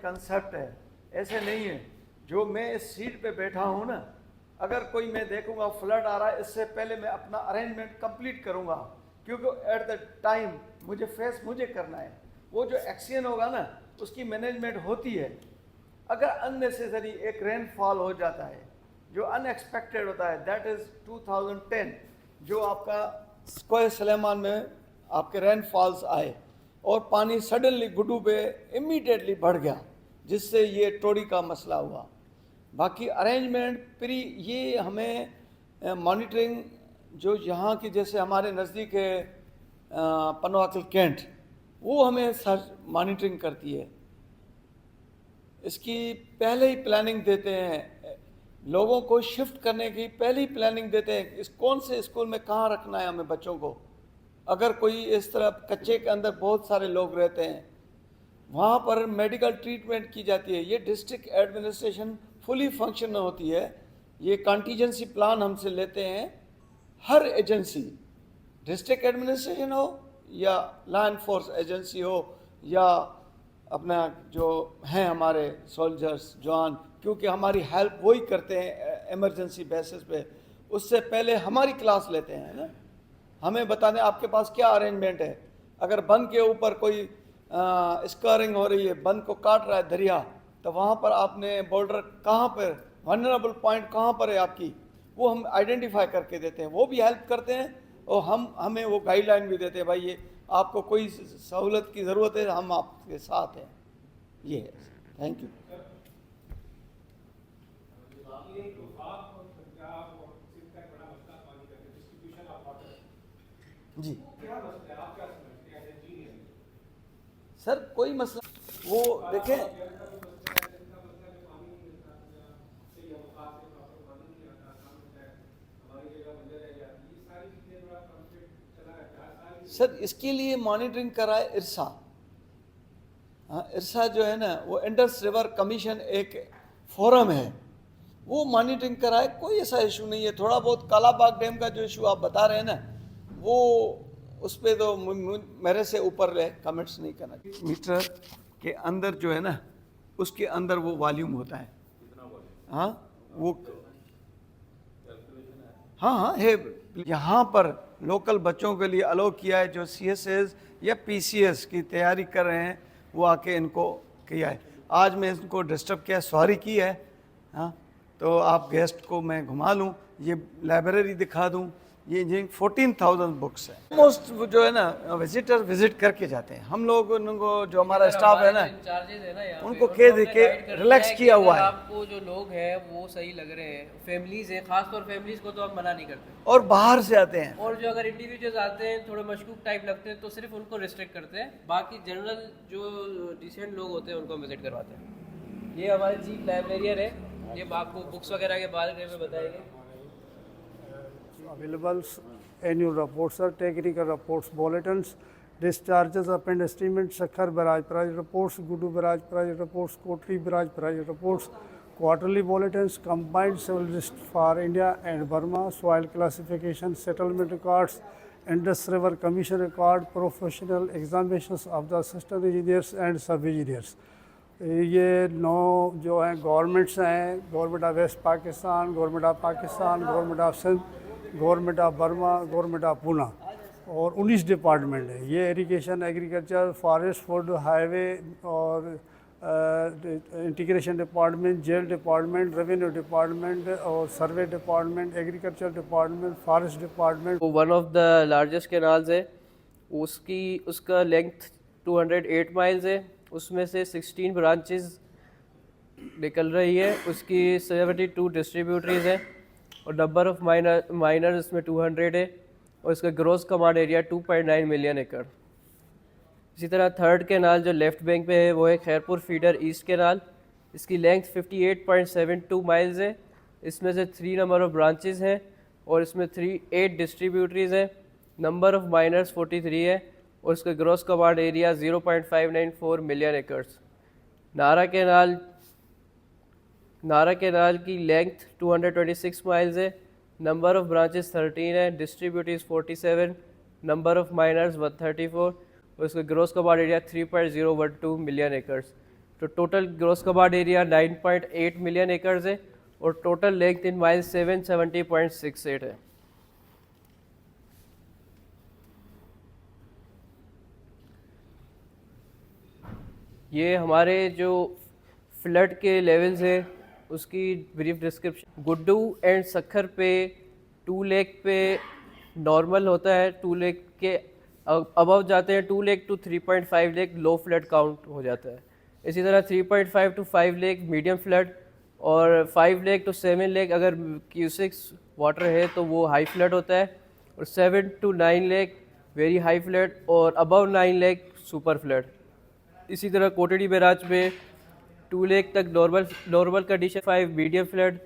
Concept है, ऐसे नहीं है। जो मैं इस सीट पे बैठा हूँ ना, अगर कोई मैं देखूंगा फ्लड आ रहा है, इससे पहले मैं अपना अरेंजमेंट कंप्लीट करूंगा, क्योंकि एट द टाइम मुझे करना है। वो जो एक्शन होगा ना, उसकी मैनेजमेंट होती है। अगर अननेसेसरी एक रेनफॉल हो जाता है जो अनएक्सपेक्टेड होता है, दैट इज़ 2010 जो आपका स्क्वायर सलेमान में आपके रेनफॉल्स आए और पानी सडनली गुड्डू पे इमीडिएटली बढ़ गया, जिससे ये टोड़ी का मसला हुआ। बाकी अरेंजमेंट प्री ये हमें मॉनिटरिंग जो यहाँ की, जैसे हमारे नज़दीक है पनवाकल कैंट, वो हमें सर मॉनिटरिंग करती है। इसकी पहले ही प्लानिंग देते हैं, लोगों को शिफ्ट करने की पहले ही प्लानिंग देते हैं, इस कौन से स्कूल में कहाँ रखना है हमें बच्चों को। अगर कोई इस तरह कच्चे के अंदर बहुत सारे लोग रहते हैं, वहाँ पर मेडिकल ट्रीटमेंट की जाती है। ये डिस्ट्रिक्ट एडमिनिस्ट्रेशन फुली फंक्शनल होती है। ये कॉन्टीजेंसी प्लान हमसे लेते हैं हर एजेंसी, डिस्ट्रिक्ट एडमिनिस्ट्रेशन हो या लॉ एनफोर्स एजेंसी हो या अपना जो हैं हमारे सोल्जर्स जवान, क्योंकि हमारी हेल्प वही करते हैं इमरजेंसी बेसिस पे। उससे पहले हमारी क्लास लेते हैं ना, हमें बताने आपके पास क्या अरेंजमेंट है। अगर बंद के ऊपर कोई स्करिंग हो रही है, बंद को काट रहा है दरिया, तो वहाँ पर आपने बॉर्डर कहाँ पर, वनरेबल पॉइंट कहाँ पर है आपकी, वो हम आइडेंटिफाई करके देते हैं। वो भी हेल्प करते हैं और हमें वो गाइडलाइन भी देते हैं, भाई ये आपको कोई सहूलत की ज़रूरत है, हम आपके साथ हैं। ये है। Thank you. जी सर, कोई मसला वो देखें, सर इसके लिए मॉनिटरिंग कराए इरसा। हाँ, इरसा जो है ना, वो इंडस रिवर कमीशन एक फोरम है, वो मॉनिटरिंग कराए, कोई ऐसा इशू नहीं है। थोड़ा बहुत कालाबाग डैम का जो इशू आप बता रहे हैं ना, वो उस पर तो मेरे से ऊपर कमेंट्स नहीं करना। मीटर के अंदर जो है ना, उसके अंदर वो वॉल्यूम होता है। हाँ वो, हाँ है। यहाँ पर लोकल बच्चों के लिए अलो किया है, जो CSS या PCS की तैयारी कर रहे हैं, वो आके इनको किया है। आज मैं इनको डिस्टर्ब किया, सॉरी की है। हाँ, तो आप गेस्ट को मैं घुमा लूँ, ये लाइब्रेरी दिखा दूँ। ये इंजीनियरिंग 14,000 बुक्स है। ऑलमोस्ट जो है ना, विजिटर विजिट करके जाते हैं। हम लोग उनको, जो हमारा स्टाफ है ना, उनको कह दे के रिलैक्स किया हुआ है। आपको जो लोग हैं वो सही लग रहे हैं, फैमिलीज हैं, खासतौर फैमिलीज को तो हम मना नहीं करते, और बाहर से आते हैं। और जो अगर इंडिविजुअल्स आते हैं थोड़े मशकूक टाइप लगते हैं तो सिर्फ उनको रिस्ट्रिक्ट करते हैं, बाकी जनरल जो डिसेंट लोग होते हैं उनको विजिट करवाते हैं। ये हमारे चीफ लाइब्रेरियन है, ये आपको बुक्स वगैरह के बारे में बताएंगे। Available annual reports, sir, technical reports, bulletins, discharges, append estimates, Sakhar barrage project reports, Gudu barrage project reports, Kotri barrage project reports, quarterly bulletins, combined civil list for India and Burma, soil classification, settlement records, Indus River Commission record, professional examinations of the assistant engineers and sub engineers. ये 9 जो हैं governments हैं, government of west Pakistan, government of Pakistan, government of Sindh, government of Burma, government of Poona, और 19 department है ये। Irrigation, agriculture, forest, food, highway और integration department, jail department, revenue department और survey department, agriculture department, forest department. One of the largest canals है, उसका length 208 miles है, उसमें से 16 ब्रांचेस निकल रही है, उसकी 72 डिस्ट्रीब्यूटरीज हैं और नंबर ऑफ माइनर इसमें 200 है, और इसका ग्रॉस कमांड एरिया 2.9 मिलियन एकड़। इसी तरह थर्ड कैनाल जो लेफ्ट बैंक पे है वो है खैरपुर फीडर ईस्ट कैनाल, इसकी लेंथ 58.72 माइल्स है, इसमें से 3 नंबर ऑफ ब्रांचेस हैं और इसमें 8 डिस्ट्रीब्यूटरीज हैं, नंबर ऑफ माइनर्स 43 है और इसका gross command area 0.594 million acres. नारा कैनाल की लेंथ 226 माइल्स है, नंबर ऑफ ब्रांचेस 13 है, डिस्ट्रीब्यूटरीज 47, नंबर ऑफ माइनर्स 134 और इसका gross command area 3.012 million acres. तो total gross covered area 9.8 million acres है और टोटल लेंथ इन माइल 770.68 है। ये हमारे जो फ्लड के लेवल्स है उसकी brief description. Guddu and Sukkur पे 2 लेक पे नॉर्मल होता है, 2 लेक के अबव जाते हैं 2 lakh to 3.5 lakh low flood count हो जाता है। इसी तरह 3.5 टू 5 लेक मीडियम फ्लड और 5 लेक टू 7 लेक अगर Q6 वाटर है तो वो हाई फ्लड होता है और 7 to 9 lakh very high flood और अबव 9 लेक सुपर फ्लड। इसी तरह कोटड़ी बैराज में 2 लेक तक नॉर्मल कंडीशन, 5 मीडियम फ्लड